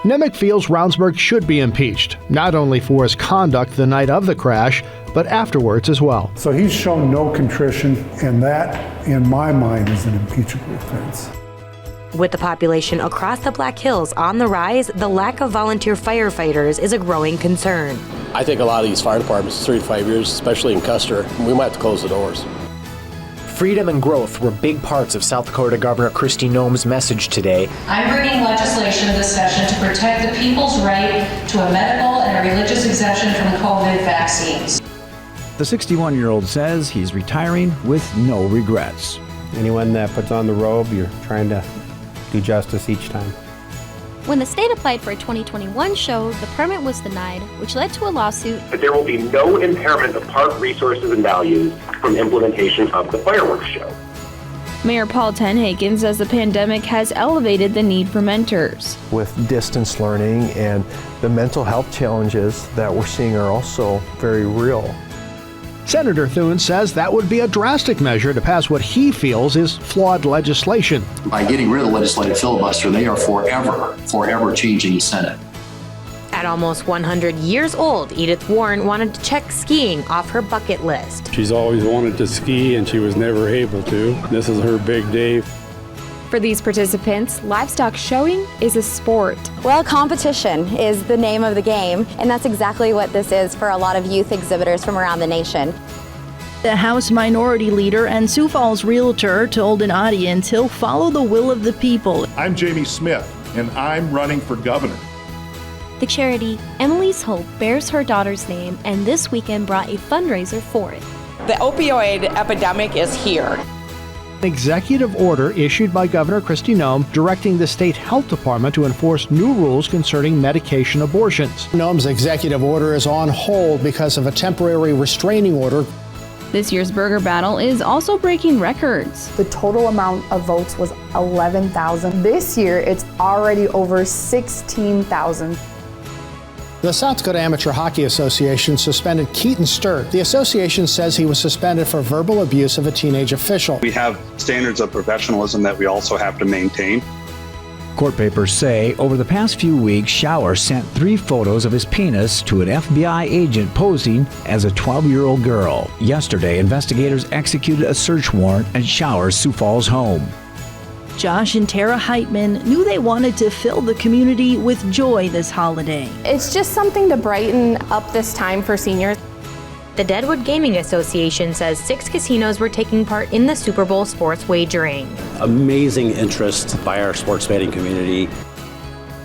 Nemec feels Rounsberg should be impeached, not only for his conduct the night of the crash, but afterwards as well. So he's shown no contrition, and that, in my mind, is an impeachable offense. With the population across the Black Hills on the rise, the lack of volunteer firefighters is a growing concern. I think a lot of these fire departments, 3 to 5 years, especially in Custer, we might have to close the doors. Freedom and growth were big parts of South Dakota Governor Kristi Noem's message today. I'm bringing legislation to this session to protect the people's right to a medical and a religious exemption from COVID vaccines. The 61-year-old says he's retiring with no regrets. Anyone that puts on the robe, you're trying to do justice each time. When the state applied for a 2021 show, the permit was denied, which led to a lawsuit. But there will be no impairment of park resources and values from implementation of the fireworks show. Mayor Paul Tenhagen says the pandemic has elevated the need for mentors. With distance learning and the mental health challenges that we're seeing are also very real. Senator Thune says that would be a drastic measure to pass what he feels is flawed legislation. By getting rid of the legislative filibuster, they are forever changing the Senate. At almost 100 years old, Edith Warren wanted to check skiing off her bucket list. She's always wanted to ski and she was never able to. This is her big day. For these participants, livestock showing is a sport. Well, competition is the name of the game, and that's exactly what this is for a lot of youth exhibitors from around the nation. The House Minority Leader and Sioux Falls Realtor told an audience he'll follow the will of the people. I'm Jamie Smith, and I'm running for governor. The charity Emily's Hope bears her daughter's name, and this weekend brought a fundraiser for it. The opioid epidemic is here. An executive order issued by Governor Kristi Noem directing the state health department to enforce new rules concerning medication abortions. Noem's executive order is on hold because of a temporary restraining order. This year's burger battle is also breaking records. The total amount of votes was 11,000. This year, it's already over 16,000. The South Dakota Amateur Hockey Association suspended Keaton Sturt. The association says he was suspended for verbal abuse of a teenage official. We have standards of professionalism that we also have to maintain. Court papers say over the past few weeks, Shower sent 3 photos of his penis to an FBI agent posing as a 12-year-old girl. Yesterday, investigators executed a search warrant at Shower's Sioux Falls home. Josh and Tara Heitman knew they wanted to fill the community with joy this holiday. It's just something to brighten up this time for seniors. The Deadwood Gaming Association says 6 casinos were taking part in the Super Bowl sports wagering. Amazing interest by our sports betting community.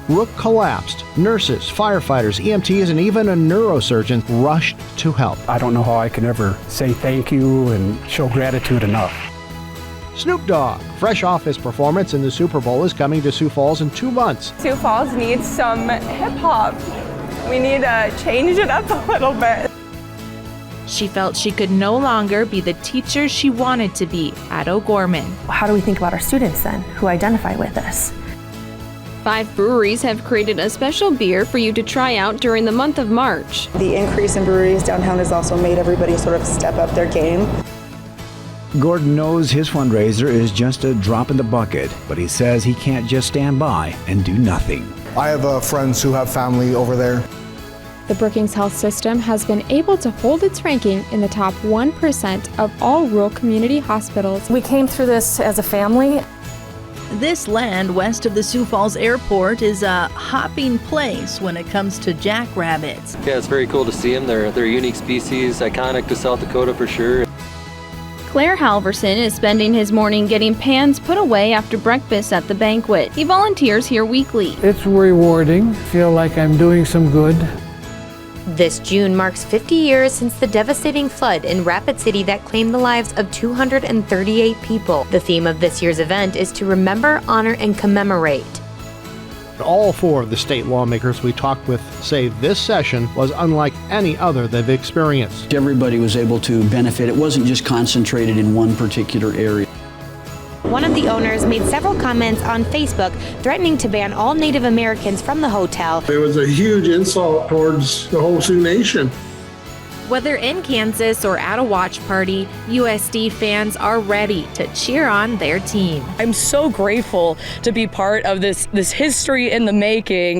Rook collapsed. Nurses, firefighters, EMTs, and even a neurosurgeon rushed to help. I don't know how I can ever say thank you and show gratitude enough. Snoop Dogg, fresh off his performance in the Super Bowl, is coming to Sioux Falls in 2 months. Sioux Falls needs some hip-hop. We need to change it up a little bit. She felt she could no longer be the teacher she wanted to be at O'Gorman. How do we think about our students then, who identify with us? 5 breweries have created a special beer for you to try out during the month of March. The increase in breweries downtown has also made everybody sort of step up their game. Gordon knows his fundraiser is just a drop in the bucket, but he says he can't just stand by and do nothing. I have friends who have family over there. The Brookings Health System has been able to hold its ranking in the top 1% of all rural community hospitals. We came through this as a family. This land west of the Sioux Falls Airport is a hopping place when it comes to jackrabbits. Yeah, it's very cool to see them. They're a unique species, iconic to South Dakota for sure. Claire Halverson is spending his morning getting pans put away after breakfast at the banquet. He volunteers here weekly. It's rewarding. Feel like I'm doing some good. This June marks 50 years since the devastating flood in Rapid City that claimed the lives of 238 people. The theme of this year's event is to remember, honor, and commemorate. All 4 of the state lawmakers we talked with say this session was unlike any other they've experienced. Everybody was able to benefit. It wasn't just concentrated in one particular area. One of the owners made several comments on Facebook threatening to ban all Native Americans from the hotel. It was a huge insult towards the whole Sioux Nation. Whether in Kansas or at a watch party, USD fans are ready to cheer on their team. I'm so grateful to be part of this history in the making.